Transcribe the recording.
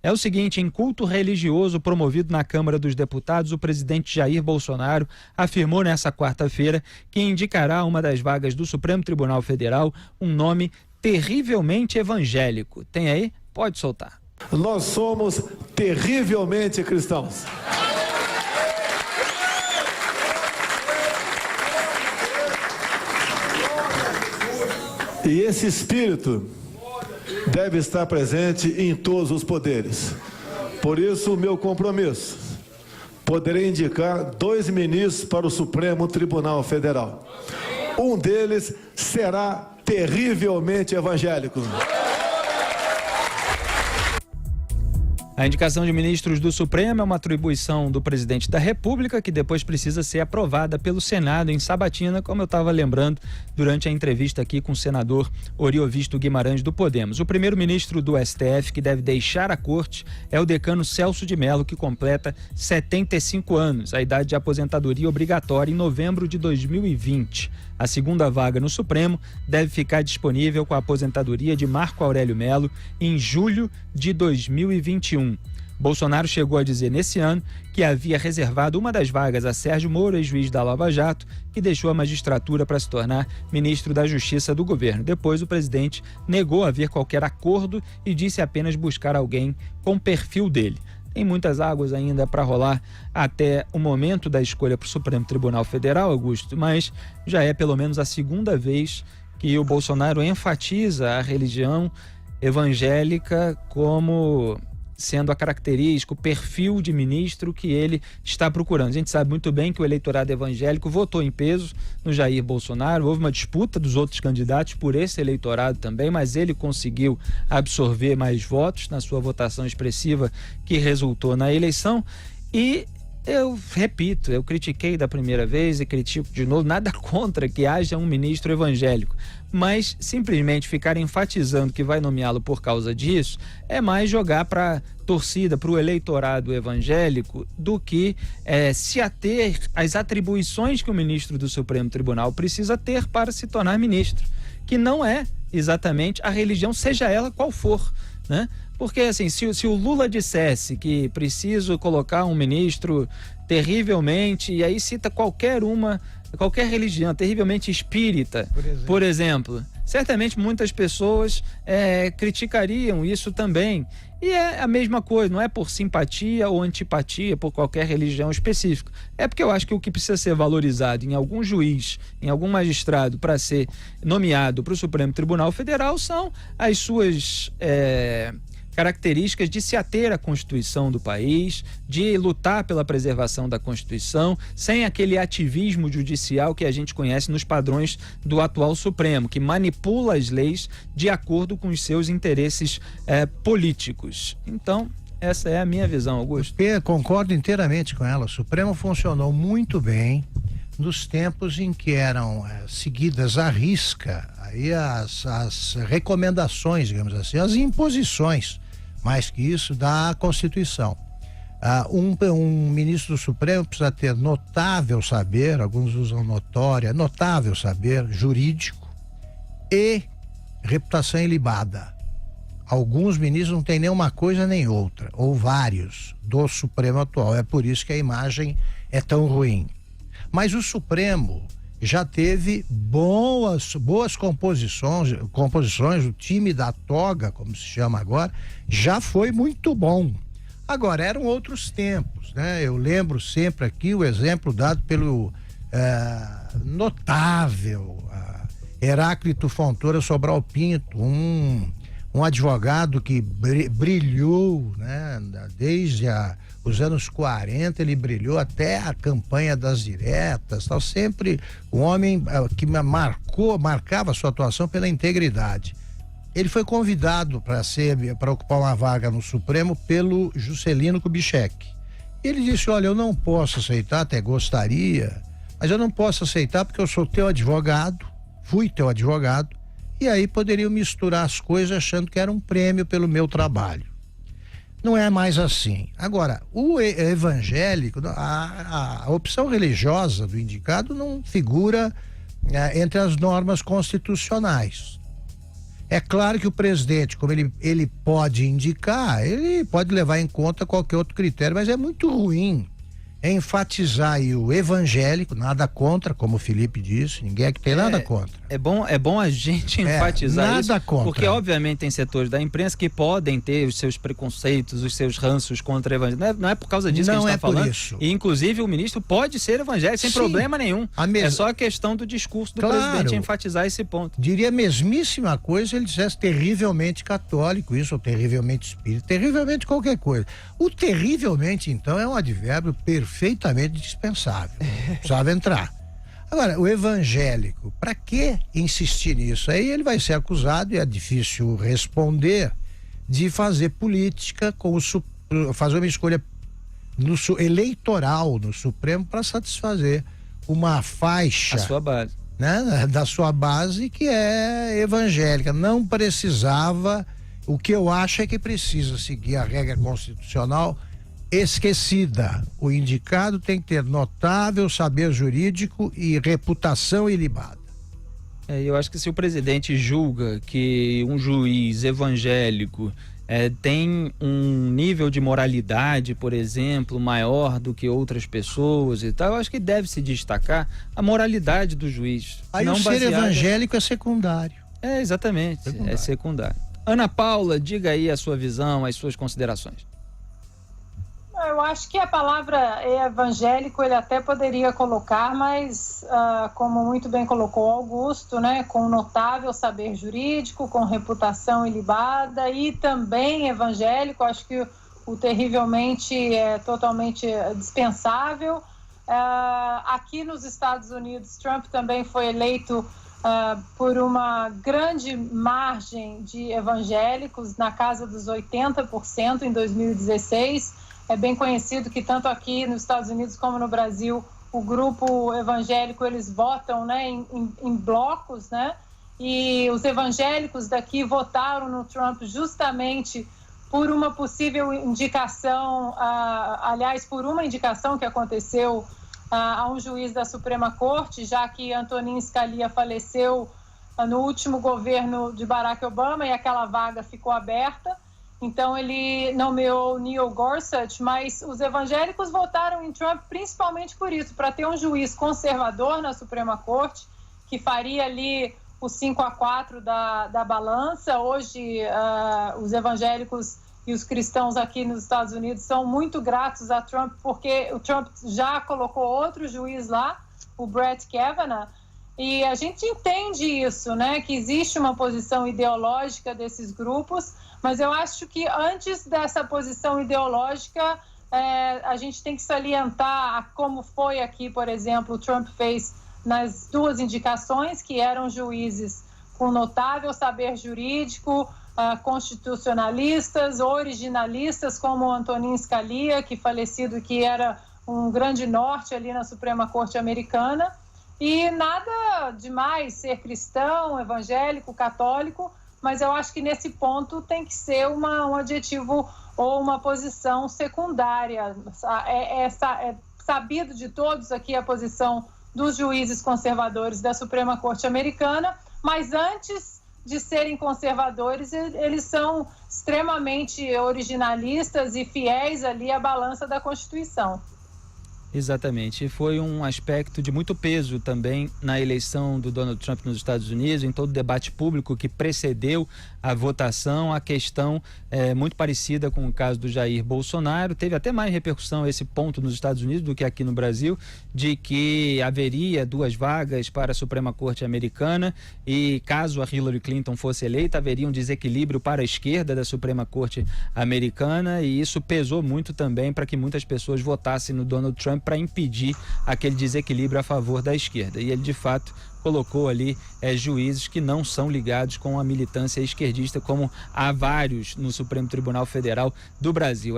É o seguinte: em culto religioso promovido na Câmara dos Deputados, o presidente Jair Bolsonaro afirmou nessa quarta-feira que indicará a uma das vagas do Supremo Tribunal Federal um nome terrivelmente evangélico. Tem aí? Pode soltar. Nós somos terrivelmente cristãos. E esse espírito deve estar presente em todos os poderes. Por isso, o meu compromisso: poderei indicar 2 ministros para o Supremo Tribunal Federal. Um deles será terrivelmente evangélico. A indicação de ministros do Supremo é uma atribuição do presidente da República, que depois precisa ser aprovada pelo Senado em sabatina, como eu estava lembrando durante a entrevista aqui com o senador Oriovisto Guimarães do Podemos. O primeiro-ministro do STF que deve deixar a corte é o decano Celso de Mello, que completa 75 anos, a idade de aposentadoria obrigatória, em novembro de 2020. A segunda vaga no Supremo deve ficar disponível com a aposentadoria de Marco Aurélio Mello em julho de 2021. Bolsonaro chegou a dizer nesse ano que havia reservado uma das vagas a Sérgio Moro, ex-juiz da Lava Jato, que deixou a magistratura para se tornar ministro da Justiça do governo. Depois, o presidente negou haver qualquer acordo e disse apenas buscar alguém com o perfil dele. Tem muitas águas ainda para rolar até o momento da escolha para o Supremo Tribunal Federal, Augusto, mas já é pelo menos a segunda vez que o Bolsonaro enfatiza a religião evangélica como sendo a característica, o perfil de ministro que ele está procurando. A gente sabe muito bem que o eleitorado evangélico votou em peso no Jair Bolsonaro, houve uma disputa dos outros candidatos por esse eleitorado também, mas ele conseguiu absorver mais votos na sua votação expressiva que resultou na eleição. E eu repito, eu critiquei da primeira vez e critico de novo, nada contra que haja um ministro evangélico, mas simplesmente ficar enfatizando que vai nomeá-lo por causa disso é mais jogar para torcida, para o eleitorado evangélico, do que se ater às atribuições que o ministro do Supremo Tribunal precisa ter para se tornar ministro, que não é exatamente a religião, seja ela qual for, né? Porque assim, se o Lula dissesse que preciso colocar um ministro terrivelmente, e aí cita qualquer religião, terrivelmente espírita, por exemplo, certamente muitas pessoas criticariam isso também. E é a mesma coisa, não é por simpatia ou antipatia por qualquer religião específica. É porque eu acho que o que precisa ser valorizado em algum juiz, em algum magistrado para ser nomeado para o Supremo Tribunal Federal são as suas características de se ater à Constituição do país, de lutar pela preservação da Constituição, sem aquele ativismo judicial que a gente conhece nos padrões do atual Supremo, que manipula as leis de acordo com os seus interesses políticos. Então, essa é a minha visão, Augusto. Eu concordo inteiramente com ela. O Supremo funcionou muito bem nos tempos em que eram seguidas à risca aí as recomendações, digamos assim, as imposições, mais que isso, da Constituição. Um ministro do Supremo precisa ter notável saber, alguns usam notável saber jurídico e reputação ilibada. Alguns ministros não têm nem uma coisa nem outra, ou vários, do Supremo atual. É por isso que a imagem é tão ruim. Mas o Supremo já teve boas composições, o time da toga, como se chama agora, já foi muito bom. Agora, eram outros tempos, né? Eu lembro sempre aqui o exemplo dado pelo notável Heráclito Fontoura Sobral Pinto, um advogado que brilhou, né? Desde os anos 40, ele brilhou até a campanha das diretas, tal. Sempre um homem que marcava a sua atuação pela integridade. Ele foi convidado para ocupar uma vaga no Supremo pelo Juscelino Kubitschek. Ele disse: olha, eu não posso aceitar, até gostaria, mas eu não posso aceitar porque eu sou teu advogado, fui teu advogado, e aí poderiam misturar as coisas achando que era um prêmio pelo meu trabalho. Não é mais assim. Agora, o evangélico, a opção religiosa do indicado não figura entre as normas constitucionais. É claro que o presidente, como ele pode indicar, ele pode levar em conta qualquer outro critério, mas é muito ruim enfatizar aí o evangélico, nada contra, como o Felipe disse, ninguém aqui tem nada contra. É bom a gente enfatizar nada isso, contra. porque obviamente tem setores da imprensa que podem ter os seus preconceitos, os seus ranços contra o evangélico. Não é por causa disso que a gente está falando. Isso. E inclusive o ministro pode ser evangélico sem problema nenhum. É só a questão do discurso do presidente enfatizar esse ponto. Diria a mesmíssima coisa se ele dissesse terrivelmente católico, isso, ou terrivelmente espírita, terrivelmente qualquer coisa. O terrivelmente, então, é um advérbio perfeitamente dispensável. Precisava entrar. Agora, o evangélico, para que insistir nisso? Aí ele vai ser acusado, e é difícil responder, de fazer política, fazer uma escolha eleitoral no Supremo para satisfazer uma faixa. A sua base. Né, da sua base, que é evangélica. Não precisava. O que eu acho é que precisa seguir a regra constitucional esquecida. O indicado tem que ter notável saber jurídico e reputação ilibada. Eu acho que se o presidente julga que um juiz evangélico tem um nível de moralidade, por exemplo, maior do que outras pessoas e tal, eu acho que deve se destacar a moralidade do juiz. Aí não o ser evangélico é secundário. Exatamente, é secundário. Ana Paula, diga aí a sua visão, as suas considerações. Eu acho que a palavra evangélico ele até poderia colocar, mas como muito bem colocou Augusto, né, com notável saber jurídico, com reputação ilibada e também evangélico, acho que o terrivelmente é totalmente dispensável. Aqui nos Estados Unidos, Trump também foi eleito por uma grande margem de evangélicos, na casa dos 80% em 2016. É bem conhecido que tanto aqui nos Estados Unidos como no Brasil, o grupo evangélico, eles votam, né, em blocos, né? E os evangélicos daqui votaram no Trump justamente por uma possível indicação, aliás, por uma indicação que aconteceu a um juiz da Suprema Corte, já que Antonin Scalia faleceu no último governo de Barack Obama e aquela vaga ficou aberta. Então ele nomeou Neil Gorsuch, mas os evangélicos votaram em Trump principalmente por isso, para ter um juiz conservador na Suprema Corte, que faria ali o 5-4 da balança. Hoje os evangélicos e os cristãos aqui nos Estados Unidos são muito gratos a Trump, porque o Trump já colocou outro juiz lá, o Brett Kavanaugh, e a gente entende isso, né, que existe uma posição ideológica desses grupos, mas eu acho que antes dessa posição ideológica, a gente tem que salientar como foi aqui, por exemplo, o Trump fez nas duas indicações, que eram juízes com notável saber jurídico, constitucionalistas, originalistas, como o Antonin Scalia, que falecido, que era um grande norte ali na Suprema Corte americana, e nada demais ser cristão, evangélico, católico, mas eu acho que nesse ponto tem que ser um adjetivo ou uma posição secundária. É sabido de todos aqui a posição dos juízes conservadores da Suprema Corte americana, mas antes de serem conservadores, eles são extremamente originalistas e fiéis ali à balança da Constituição. Exatamente, e foi um aspecto de muito peso também na eleição do Donald Trump nos Estados Unidos, em todo o debate público que precedeu a votação. A questão é muito parecida com o caso do Jair Bolsonaro, teve até mais repercussão esse ponto nos Estados Unidos do que aqui no Brasil, de que haveria 2 vagas para a Suprema Corte americana e caso a Hillary Clinton fosse eleita, haveria um desequilíbrio para a esquerda da Suprema Corte americana, e isso pesou muito também para que muitas pessoas votassem no Donald Trump para impedir aquele desequilíbrio a favor da esquerda. E ele, de fato, colocou ali juízes que não são ligados com a militância esquerdista, como há vários no Supremo Tribunal Federal do Brasil.